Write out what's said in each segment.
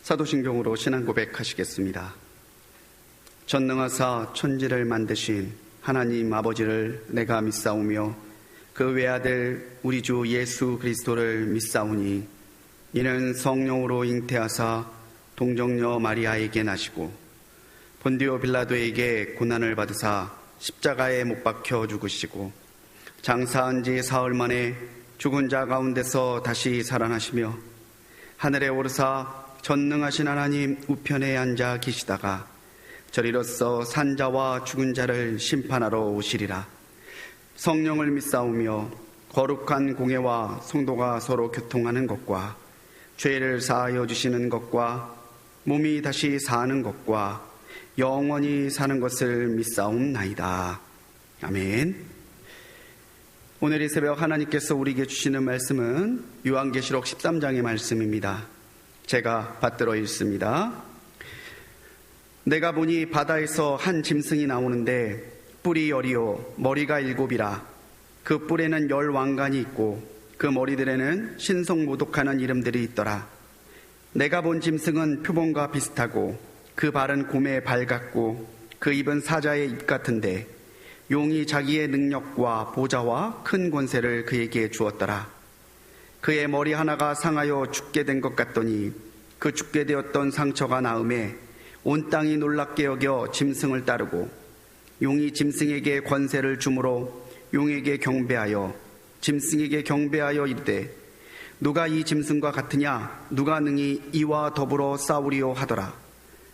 사도신경으로 신앙 고백하시겠습니다. 전능하사 천지를 만드신 하나님 아버지를 내가 믿사오며 그 외아들 우리 주 예수 그리스도를 믿사오니 이는 성령으로 잉태하사 동정녀 마리아에게 나시고 본디오 빌라도에게 고난을 받으사 십자가에 못 박혀 죽으시고 장사한 지 사흘 만에 죽은 자 가운데서 다시 살아나시며 하늘에 오르사 전능하신 하나님 우편에 앉아 계시다가 저리로서 산자와 죽은 자를 심판하러 오시리라. 성령을 믿사오며 거룩한 공회와 성도가 서로 교통하는 것과 죄를 사하여 주시는 것과 몸이 다시 사는 것과 영원히 사는 것을 믿사옵나이다. 아멘. 오늘 이 새벽 하나님께서 우리에게 주시는 말씀은 요한계시록 13장의 말씀입니다. 제가 받들어 읽습니다. 내가 보니 바다에서 한 짐승이 나오는데 뿔이 10이요 머리가 7이라. 그 뿔에는 10 왕관이 있고 그 머리들에는 신성모독하는 이름들이 있더라. 내가 본 짐승은 표범과 비슷하고 그 발은 곰의 발 같고 그 입은 사자의 입 같은데 용이 자기의 능력과 보좌와 큰 권세를 그에게 주었더라. 그의 머리 하나가 상하여 죽게 된 것 같더니 그 죽게 되었던 상처가 나음에 온 땅이 놀랍게 여겨 짐승을 따르고 용이 짐승에게 권세를 주므로 용에게 경배하여 짐승에게 경배하여 이르되 누가 이 짐승과 같으냐 누가 능히 이와 더불어 싸우리요 하더라.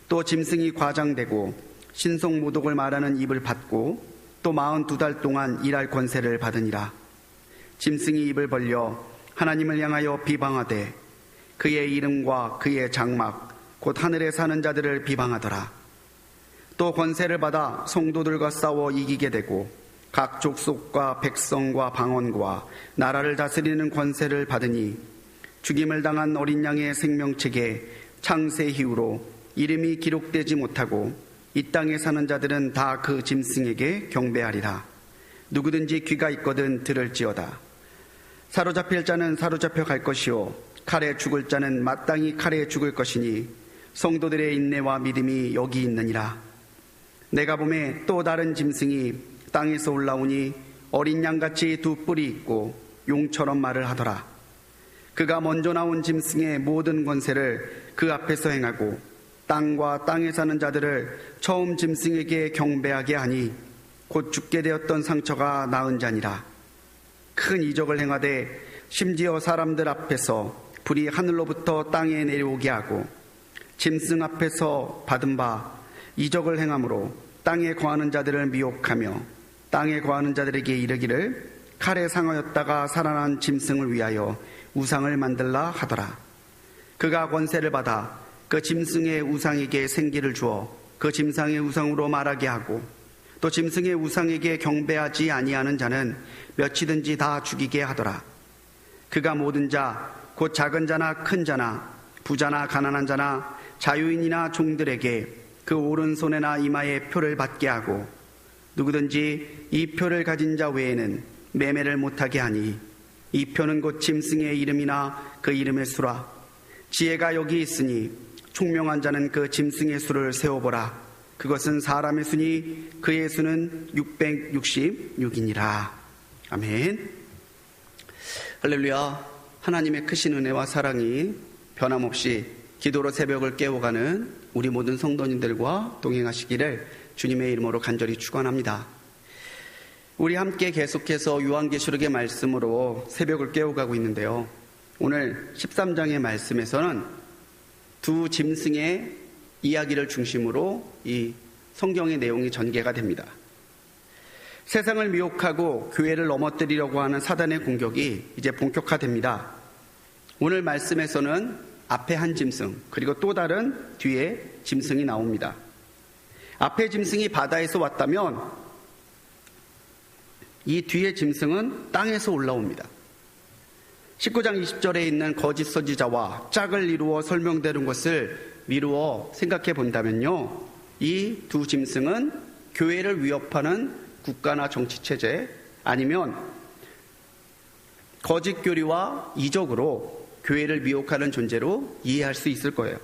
또 짐승이 과장되고 신성모독을 말하는 입을 받고 또 42달 동안 일할 권세를 받으니라. 짐승이 입을 벌려 하나님을 향하여 비방하되 그의 이름과 그의 장막 곧 하늘에 사는 자들을 비방하더라. 또 권세를 받아 성도들과 싸워 이기게 되고 각 족속과 백성과 방언과 나라를 다스리는 권세를 받으니 죽임을 당한 어린 양의 생명책에 창세 이후로 이름이 기록되지 못하고 이 땅에 사는 자들은 다 그 짐승에게 경배하리라. 누구든지 귀가 있거든 들을지어다. 사로잡힐 자는 사로잡혀 갈 것이요 칼에 죽을 자는 마땅히 칼에 죽을 것이니 성도들의 인내와 믿음이 여기 있느니라. 내가 보매 또 다른 짐승이 땅에서 올라오니 어린 양같이 2 뿔이 있고 용처럼 말을 하더라. 그가 먼저 나온 짐승의 모든 권세를 그 앞에서 행하고 땅과 땅에 사는 자들을 처음 짐승에게 경배하게 하니 곧 죽게 되었던 상처가 나은 자니라. 큰 이적을 행하되 심지어 사람들 앞에서 불이 하늘로부터 땅에 내려오게 하고 짐승 앞에서 받은 바 이적을 행함으로 땅에 거하는 자들을 미혹하며 땅에 거하는 자들에게 이르기를 칼에 상하였다가 살아난 짐승을 위하여 우상을 만들라 하더라. 그가 권세를 받아 그 짐승의 우상에게 생기를 주어 그 짐승의 우상으로 말하게 하고 또 짐승의 우상에게 경배하지 아니하는 자는 몇이든지 다 죽이게 하더라. 그가 모든 자 곧 작은 자나 큰 자나 부자나 가난한 자나 자유인이나 종들에게 그 오른손에나 이마에 표를 받게 하고 누구든지 이 표를 가진 자 외에는 매매를 못하게 하니 이 표는 곧 짐승의 이름이나 그 이름의 수라. 지혜가 여기 있으니 총명한 자는 그 짐승의 수를 세워보라. 그것은 사람의 수니 그의 수는 666이니라. 아멘. 할렐루야. 하나님의 크신 은혜와 사랑이 변함없이 기도로 새벽을 깨워가는 우리 모든 성도님들과 동행하시기를 주님의 이름으로 간절히 축원합니다. 우리 함께 계속해서 요한계시록의 말씀으로 새벽을 깨워가고 있는데요. 오늘 13장의 말씀에서는 2 짐승의 이야기를 중심으로 이 성경의 내용이 전개가 됩니다. 세상을 미혹하고 교회를 넘어뜨리려고 하는 사단의 공격이 이제 본격화됩니다. 오늘 말씀에서는 앞에 한 짐승 그리고 또 다른 뒤에 짐승이 나옵니다. 앞에 짐승이 바다에서 왔다면 이 뒤에 짐승은 땅에서 올라옵니다. 19장 20절에 있는 거짓 선지자와 짝을 이루어 설명되는 것을 미루어 생각해 본다면요, 이 2 짐승은 교회를 위협하는 국가나 정치체제 아니면 거짓 교리와 이적으로 교회를 미혹하는 존재로 이해할 수 있을 거예요.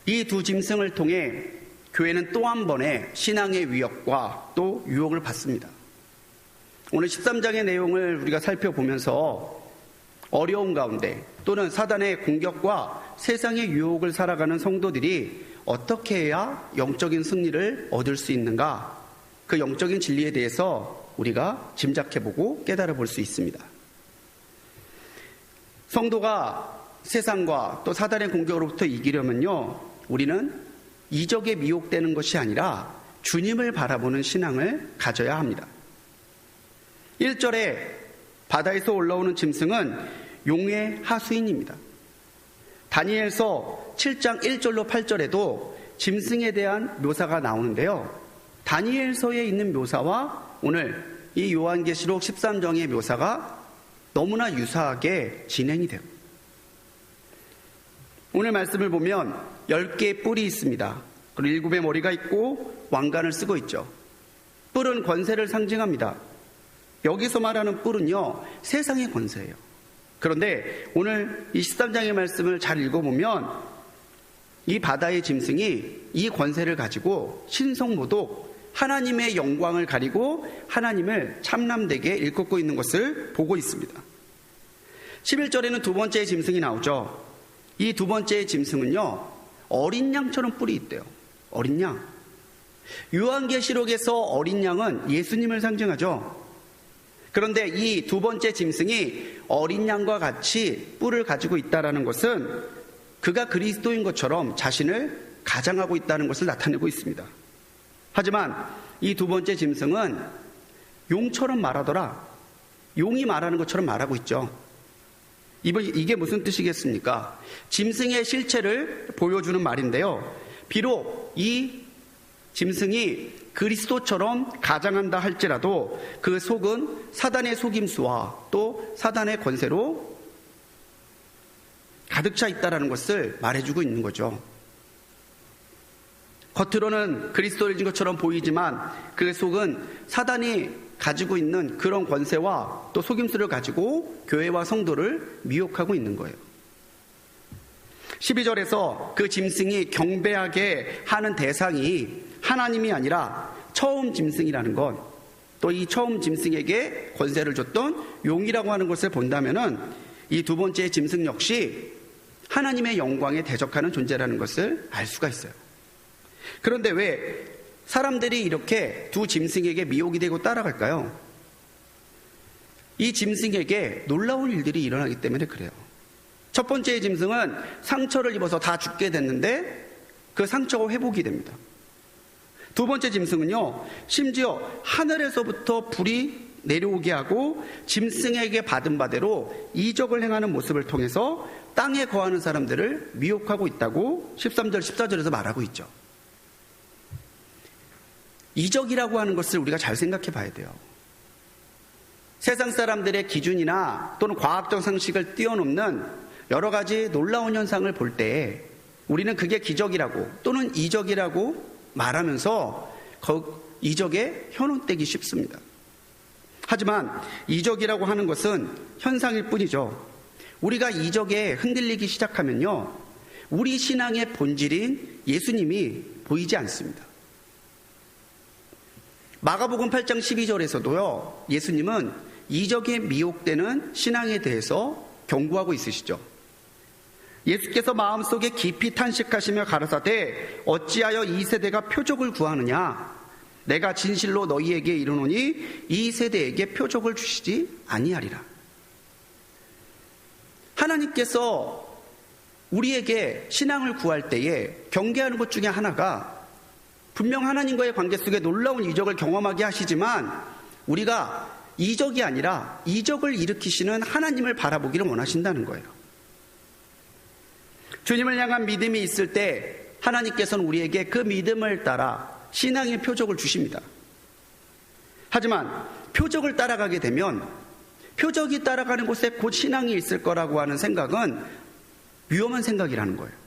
이 두 짐승을 통해 교회는 또 한 번의 신앙의 위협과 또 유혹을 받습니다. 오늘 13장의 내용을 우리가 살펴보면서 어려움 가운데 또는 사단의 공격과 세상의 유혹을 살아가는 성도들이 어떻게 해야 영적인 승리를 얻을 수 있는가, 그 영적인 진리에 대해서 우리가 짐작해보고 깨달아볼 수 있습니다. 성도가 세상과 또 사단의 공격으로부터 이기려면요, 우리는 이적에 미혹되는 것이 아니라 주님을 바라보는 신앙을 가져야 합니다. 1절에 바다에서 올라오는 짐승은 용의 하수인입니다. 다니엘서 7장 1절로 8절에도 짐승에 대한 묘사가 나오는데요, 다니엘서에 있는 묘사와 오늘 이 요한계시록 13장의 묘사가 너무나 유사하게 진행이 돼요. 오늘 말씀을 보면 10개의 뿔이 있습니다. 그리고 7의 머리가 있고 왕관을 쓰고 있죠. 뿔은 권세를 상징합니다. 여기서 말하는 뿔은요, 세상의 권세예요. 그런데 오늘 이 13장의 말씀을 잘 읽어보면 이 바다의 짐승이 이 권세를 가지고 신성모독, 하나님의 영광을 가리고 하나님을 참남되게 일컫고 있는 것을 보고 있습니다. 11절에는 두 번째의 짐승이 나오죠. 이 두 번째의 짐승은요, 어린 양처럼 뿔이 있대요. 어린 양. 요한계시록에서 어린 양은 예수님을 상징하죠. 그런데 이 두 번째 짐승이 어린 양과 같이 뿔을 가지고 있다는 것은 그가 그리스도인 것처럼 자신을 가장하고 있다는 것을 나타내고 있습니다. 하지만 이 두 번째 짐승은 용처럼 말하더라. 용이 말하는 것처럼 말하고 있죠. 이게 무슨 뜻이겠습니까? 짐승의 실체를 보여주는 말인데요, 비록 이 짐승이 그리스도처럼 가장한다 할지라도 그 속은 사단의 속임수와 또 사단의 권세로 가득 차 있다는 것을 말해주고 있는 거죠. 겉으로는 그리스도인 것처럼 보이지만 그 속은 사단이 가지고 있는 그런 권세와 또 속임수를 가지고 교회와 성도를 미혹하고 있는 거예요. 12절에서 그 짐승이 경배하게 하는 대상이 하나님이 아니라 처음 짐승이라는 것, 또 이 처음 짐승에게 권세를 줬던 용이라고 하는 것을 본다면은 이 두 번째 짐승 역시 하나님의 영광에 대적하는 존재라는 것을 알 수가 있어요. 그런데 왜 사람들이 이렇게 두 짐승에게 미혹이 되고 따라갈까요? 이 짐승에게 놀라운 일들이 일어나기 때문에 그래요. 첫 번째 짐승은 상처를 입어서 다 죽게 됐는데 그 상처가 회복이 됩니다. 두 번째 짐승은요, 심지어 하늘에서부터 불이 내려오게 하고 짐승에게 받은 바대로 이적을 행하는 모습을 통해서 땅에 거하는 사람들을 미혹하고 있다고 13절 14절에서 말하고 있죠. 이적이라고 하는 것을 우리가 잘 생각해 봐야 돼요. 세상 사람들의 기준이나 또는 과학적 상식을 뛰어넘는 여러 가지 놀라운 현상을 볼 때 우리는 그게 기적이라고 또는 이적이라고 말하면서 이적에 현혹되기 쉽습니다. 하지만 이적이라고 하는 것은 현상일 뿐이죠. 우리가 이적에 흔들리기 시작하면요, 우리 신앙의 본질인 예수님이 보이지 않습니다. 마가복음 8장 12절에서도요, 예수님은 이적에 미혹되는 신앙에 대해서 경고하고 있으시죠. 예수께서 마음속에 깊이 탄식하시며 가라사대 어찌하여 이 세대가 표적을 구하느냐, 내가 진실로 너희에게 이르노니 이 세대에게 표적을 주시지 아니하리라. 하나님께서 우리에게 신앙을 구할 때에 경계하는 것 중에 하나가 분명 하나님과의 관계 속에 놀라운 이적을 경험하게 하시지만 우리가 이적이 아니라 이적을 일으키시는 하나님을 바라보기를 원하신다는 거예요. 주님을 향한 믿음이 있을 때 하나님께서는 우리에게 그 믿음을 따라 신앙의 표적을 주십니다. 하지만 표적을 따라가게 되면 표적이 따라가는 곳에 곧 신앙이 있을 거라고 하는 생각은 위험한 생각이라는 거예요.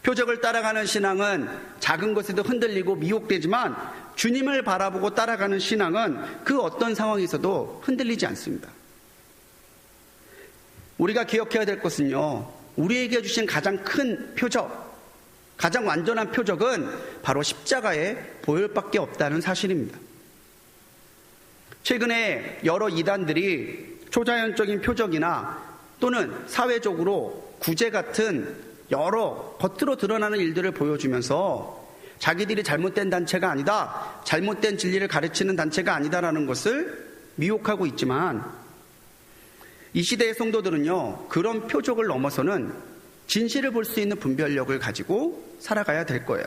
표적을 따라가는 신앙은 작은 것에도 흔들리고 미혹되지만 주님을 바라보고 따라가는 신앙은 그 어떤 상황에서도 흔들리지 않습니다. 우리가 기억해야 될 것은요, 우리에게 주신 가장 큰 표적, 가장 완전한 표적은 바로 십자가의 보혈밖에 없다는 사실입니다. 최근에 여러 이단들이 초자연적인 표적이나 또는 사회적으로 구제 같은 여러 겉으로 드러나는 일들을 보여주면서 자기들이 잘못된 단체가 아니다, 잘못된 진리를 가르치는 단체가 아니다라는 것을 미혹하고 있지만, 이 시대의 성도들은요, 그런 표적을 넘어서는 진실을 볼 수 있는 분별력을 가지고 살아가야 될 거예요.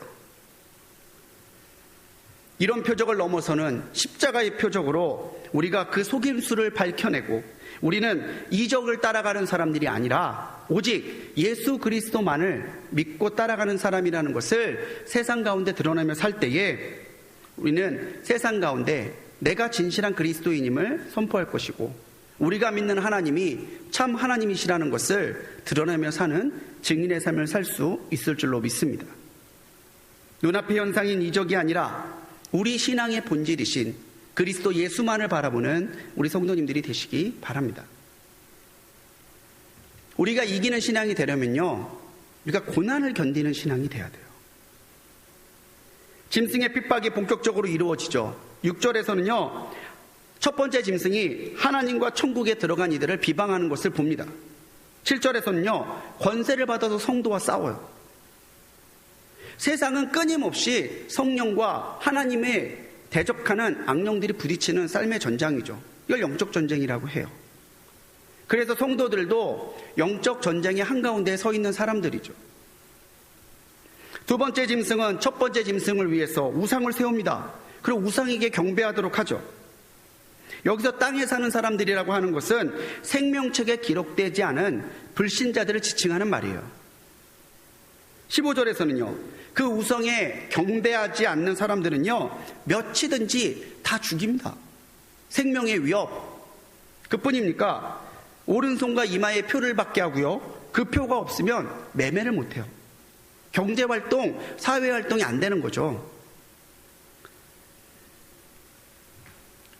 이런 표적을 넘어서는 십자가의 표적으로 우리가 그 속임수를 밝혀내고, 우리는 이적을 따라가는 사람들이 아니라 오직 예수 그리스도만을 믿고 따라가는 사람이라는 것을 세상 가운데 드러내며 살 때에 우리는 세상 가운데 내가 진실한 그리스도인임을 선포할 것이고, 우리가 믿는 하나님이 참 하나님이시라는 것을 드러내며 사는 증인의 삶을 살 수 있을 줄로 믿습니다. 눈앞의 현상인 이적이 아니라 우리 신앙의 본질이신 그리스도 예수만을 바라보는 우리 성도님들이 되시기 바랍니다. 우리가 이기는 신앙이 되려면요, 우리가 고난을 견디는 신앙이 돼야 돼요. 짐승의 핍박이 본격적으로 이루어지죠. 6절에서는요, 첫 번째 짐승이 하나님과 천국에 들어간 이들을 비방하는 것을 봅니다. 7절에서는요, 권세를 받아서 성도와 싸워요. 세상은 끊임없이 성령과 하나님의 대적하는 악령들이 부딪히는 삶의 전장이죠. 이걸 영적 전쟁이라고 해요. 그래서 성도들도 영적 전쟁의 한가운데에 서 있는 사람들이죠. 두 번째 짐승은 첫 번째 짐승을 위해서 우상을 세웁니다. 그리고 우상에게 경배하도록 하죠. 여기서 땅에 사는 사람들이라고 하는 것은 생명책에 기록되지 않은 불신자들을 지칭하는 말이에요. 15절에서는요, 그 우상에 경배하지 않는 사람들은요, 몇이든지 다 죽입니다. 생명의 위협. 그뿐입니까? 오른손과 이마에 표를 받게 하고요, 그 표가 없으면 매매를 못해요. 경제활동, 사회활동이 안 되는 거죠.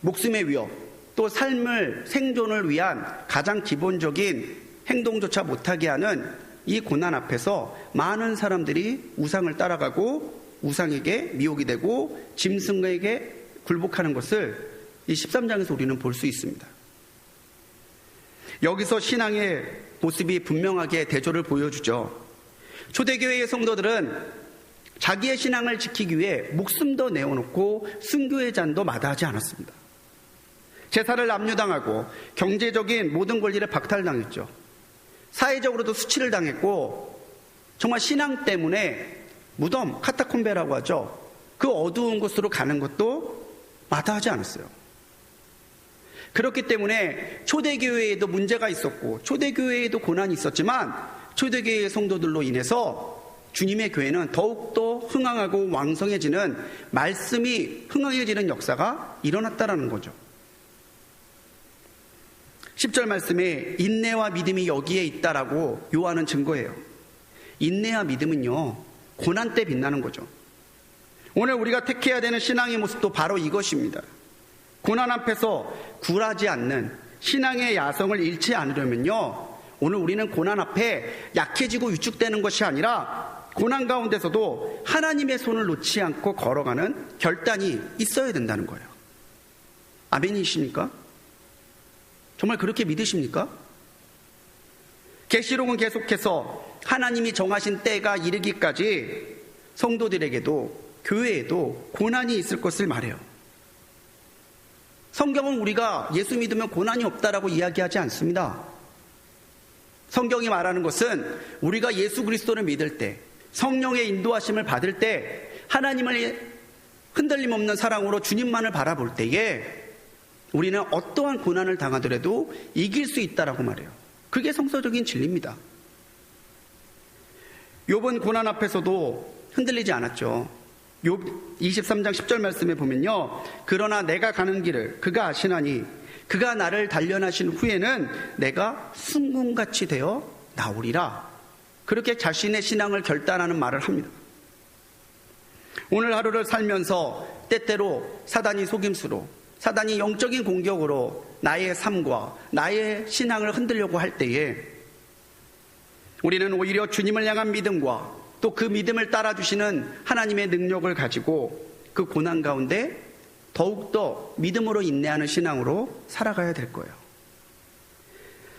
목숨의 위협, 또 삶을, 생존을 위한 가장 기본적인 행동조차 못하게 하는 이 고난 앞에서 많은 사람들이 우상을 따라가고 우상에게 미혹이 되고 짐승에게 굴복하는 것을 이 13장에서 우리는 볼 수 있습니다. 여기서 신앙의 모습이 분명하게 대조를 보여주죠. 초대교회의 성도들은 자기의 신앙을 지키기 위해 목숨도 내어놓고 순교의 잔도 마다하지 않았습니다. 제사를 압류당하고 경제적인 모든 권리를 박탈당했죠. 사회적으로도 수치를 당했고, 정말 신앙 때문에 무덤, 카타콤베라고 하죠. 그 어두운 곳으로 가는 것도 마다하지 않았어요. 그렇기 때문에 초대교회에도 문제가 있었고 초대교회에도 고난이 있었지만 초대교회의 성도들로 인해서 주님의 교회는 더욱더 흥황하고 왕성해지는, 말씀이 흥황해지는 역사가 일어났다라는 거죠. 10절 말씀에 인내와 믿음이 여기에 있다라고 요한은 증거해요. 인내와 믿음은요, 고난 때 빛나는 거죠. 오늘 우리가 택해야 되는 신앙의 모습도 바로 이것입니다. 고난 앞에서 굴하지 않는 신앙의 야성을 잃지 않으려면요, 오늘 우리는 고난 앞에 약해지고 위축되는 것이 아니라 고난 가운데서도 하나님의 손을 놓지 않고 걸어가는 결단이 있어야 된다는 거예요. 아멘이십니까? 정말 그렇게 믿으십니까? 계시록은 계속해서 하나님이 정하신 때가 이르기까지 성도들에게도 교회에도 고난이 있을 것을 말해요. 성경은 우리가 예수 믿으면 고난이 없다라고 이야기하지 않습니다. 성경이 말하는 것은 우리가 예수 그리스도를 믿을 때, 성령의 인도하심을 받을 때, 하나님을 흔들림 없는 사랑으로 주님만을 바라볼 때에 우리는 어떠한 고난을 당하더라도 이길 수 있다라고 말해요. 그게 성서적인 진리입니다. 욥은 고난 앞에서도 흔들리지 않았죠. 욥 23장 10절 말씀에 보면요, 그러나 내가 가는 길을 그가 아시나니 그가 나를 단련하신 후에는 내가 순금같이 되어 나오리라. 그렇게 자신의 신앙을 결단하는 말을 합니다. 오늘 하루를 살면서 때때로 사단이 속임수로, 사단이 영적인 공격으로 나의 삶과 나의 신앙을 흔들려고 할 때에 우리는 오히려 주님을 향한 믿음과 또 그 믿음을 따라주시는 하나님의 능력을 가지고 그 고난 가운데 더욱더 믿음으로 인내하는 신앙으로 살아가야 될 거예요.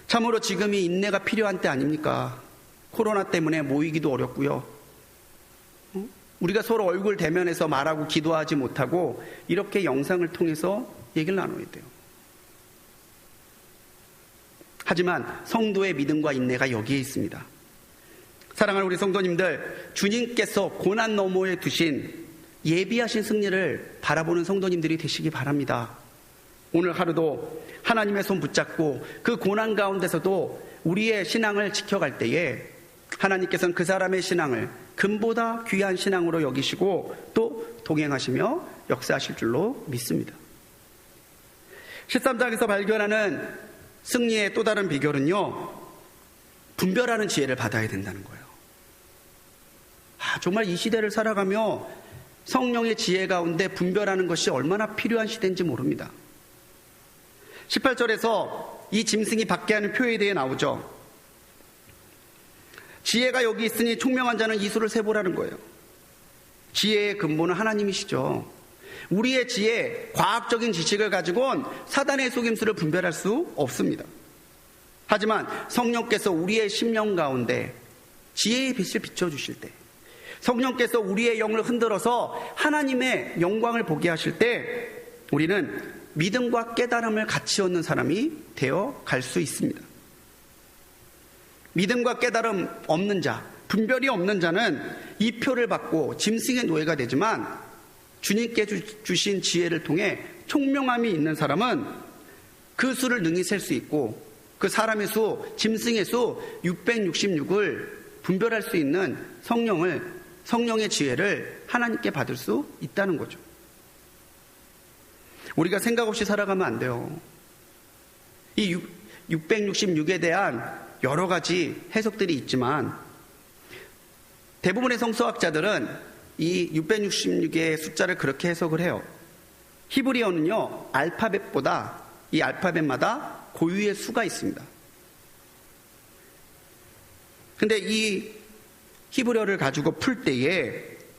참으로 지금이 인내가 필요한 때 아닙니까? 코로나 때문에 모이기도 어렵고요. 우리가 서로 얼굴 대면해서 말하고 기도하지 못하고 이렇게 영상을 통해서 얘기를 나눠야 돼요. 하지만 성도의 믿음과 인내가 여기에 있습니다. 사랑하는 우리 성도님들, 주님께서 고난 너머에 두신 예비하신 승리를 바라보는 성도님들이 되시기 바랍니다. 오늘 하루도 하나님의 손 붙잡고 그 고난 가운데서도 우리의 신앙을 지켜갈 때에 하나님께서는 그 사람의 신앙을 금보다 귀한 신앙으로 여기시고 또 동행하시며 역사하실 줄로 믿습니다. 13장에서 발견하는 승리의 또 다른 비결은요, 분별하는 지혜를 받아야 된다는 거예요. 정말 이 시대를 살아가며 성령의 지혜 가운데 분별하는 것이 얼마나 필요한 시대인지 모릅니다. 18절에서 이 짐승이 받게 하는 표에 대해 나오죠. 지혜가 여기 있으니 총명한 자는 이수를 세보라는 거예요. 지혜의 근본은 하나님이시죠. 우리의 지혜, 과학적인 지식을 가지고는 사단의 속임수를 분별할 수 없습니다. 하지만 성령께서 우리의 심령 가운데 지혜의 빛을 비춰주실 때, 성령께서 우리의 영을 흔들어서 하나님의 영광을 보게 하실 때 우리는 믿음과 깨달음을 같이 얻는 사람이 되어 갈 수 있습니다. 믿음과 깨달음 없는 자, 분별이 없는 자는 이 표를 받고 짐승의 노예가 되지만 주님께 주신 지혜를 통해 총명함이 있는 사람은 그 수를 능히 셀 수 있고 그 사람의 수, 짐승의 수 666을 분별할 수 있는 성령의 지혜를 하나님께 받을 수 있다는 거죠. 우리가 생각 없이 살아가면 안 돼요. 이 666에 대한 여러 가지 해석들이 있지만 대부분의 성서학자들은 이 666의 숫자를 그렇게 해석을 해요. 히브리어는요, 알파벳보다 이 알파벳마다 고유의 수가 있습니다. 근데 이 히브리어를 가지고 풀 때에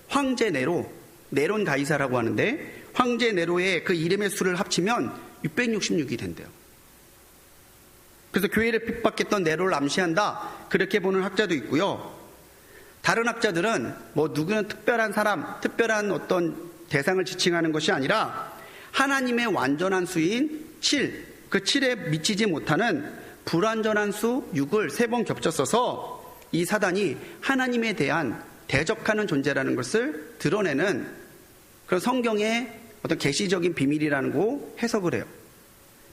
황제 네론 가이사라고 하는데 황제 네로의 그 이름의 수를 합치면 666이 된대요. 그래서 교회를 핍박했던 네로를 암시한다, 그렇게 보는 학자도 있고요. 다른 학자들은 누구는 특별한 사람, 특별한 어떤 대상을 지칭하는 것이 아니라 하나님의 완전한 수인 7, 그 7에 미치지 못하는 불완전한 수 6을 3번 겹쳐 써서 이 사단이 하나님에 대한 대적하는 존재라는 것을 드러내는 그런 성경의 어떤 계시적인 비밀이라는 거 해석을 해요.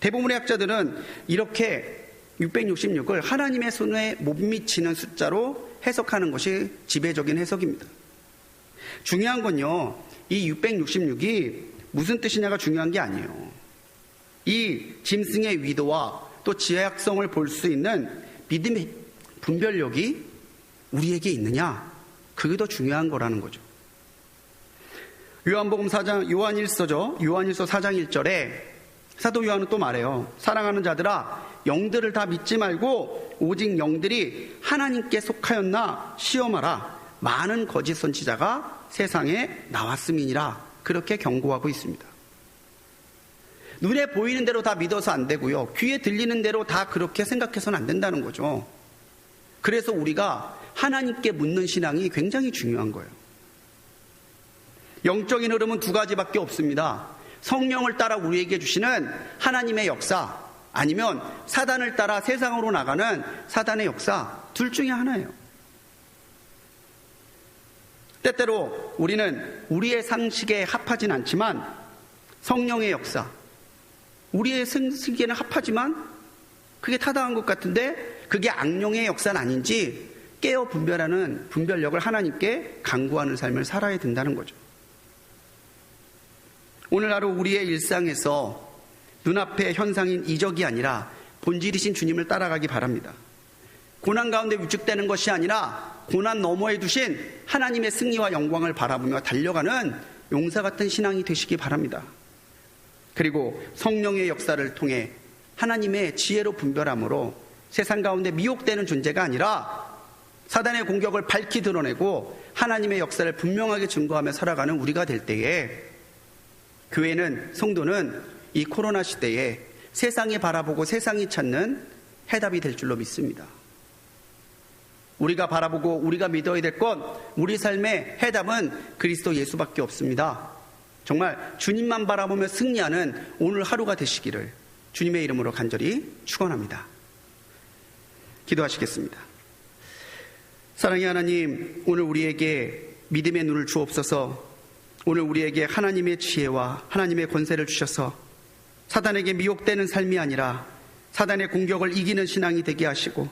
대부분의 학자들은 이렇게 666을 하나님의 손에 못 미치는 숫자로 해석하는 것이 지배적인 해석입니다. 중요한 건요, 이 666이 무슨 뜻이냐가 중요한 게 아니에요. 이 짐승의 위도와 또 지혜학성을 볼 수 있는 믿음의 분별력이 우리에게 있느냐, 그게 더 중요한 거라는 거죠. 요한복음 4장, 요한일서 4장 1절에 사도 요한은 또 말해요. 사랑하는 자들아, 영들을 다 믿지 말고 오직 영들이 하나님께 속하였나 시험하라. 많은 거짓 선지자가 세상에 나왔음이니라. 그렇게 경고하고 있습니다. 눈에 보이는 대로 다 믿어서 안 되고요, 귀에 들리는 대로 다 그렇게 생각해서는 안 된다는 거죠. 그래서 우리가 하나님께 묻는 신앙이 굉장히 중요한 거예요. 영적인 흐름은 두 가지밖에 없습니다. 성령을 따라 우리에게 주시는 하나님의 역사, 아니면 사단을 따라 세상으로 나가는 사단의 역사, 둘 중에 하나예요. 때때로 우리는 우리의 상식에 합하진 않지만 성령의 역사, 우리의 상식에는 합하지만 그게 타당한 것 같은데 그게 악령의 역사는 아닌지 깨어 분별하는 분별력을 하나님께 간구하는 삶을 살아야 된다는 거죠. 오늘 하루 우리의 일상에서 눈앞의 현상인 이적이 아니라 본질이신 주님을 따라가기 바랍니다. 고난 가운데 위축되는 것이 아니라 고난 너머에 두신 하나님의 승리와 영광을 바라보며 달려가는 용사 같은 신앙이 되시기 바랍니다. 그리고 성령의 역사를 통해 하나님의 지혜로 분별함으로 세상 가운데 미혹되는 존재가 아니라 사단의 공격을 밝히 드러내고 하나님의 역사를 분명하게 증거하며 살아가는 우리가 될 때에 교회는, 성도는 이 코로나 시대에 세상이 바라보고 세상이 찾는 해답이 될 줄로 믿습니다. 우리가 바라보고 우리가 믿어야 될 건, 우리 삶의 해답은 그리스도 예수밖에 없습니다. 정말 주님만 바라보며 승리하는 오늘 하루가 되시기를 주님의 이름으로 간절히 축원합니다. 기도하시겠습니다. 사랑의 하나님, 오늘 우리에게 믿음의 눈을 주옵소서. 오늘 우리에게 하나님의 지혜와 하나님의 권세를 주셔서 사단에게 미혹되는 삶이 아니라 사단의 공격을 이기는 신앙이 되게 하시고,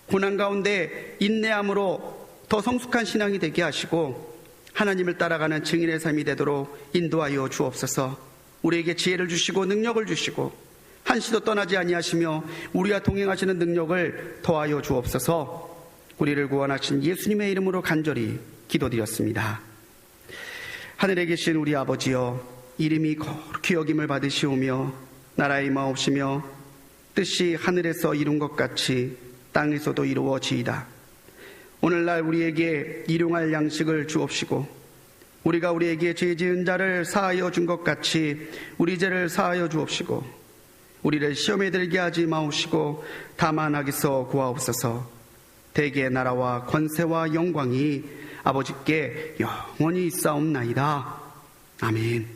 고난 가운데 인내함으로 더 성숙한 신앙이 되게 하시고, 하나님을 따라가는 증인의 삶이 되도록 인도하여 주옵소서. 우리에게 지혜를 주시고 능력을 주시고 한시도 떠나지 아니하시며 우리와 동행하시는 능력을 더하여 주옵소서. 우리를 구원하신 예수님의 이름으로 간절히 기도드렸습니다. 하늘에 계신 우리 아버지여, 이름이 거룩히 여김을 받으시오며 나라의 임하옵시며 뜻이 하늘에서 이룬 것 같이 땅에서도 이루어지이다. 오늘날 우리에게 일용할 양식을 주옵시고, 우리가 우리에게 죄 지은 자를 사하여 준 것 같이 우리 죄를 사하여 주옵시고, 우리를 시험에 들게 하지 마옵시고 다만 악에서 구하옵소서. 대개의 나라와 권세와 영광이 아버지께 영원히 있사옵나이다. 아멘.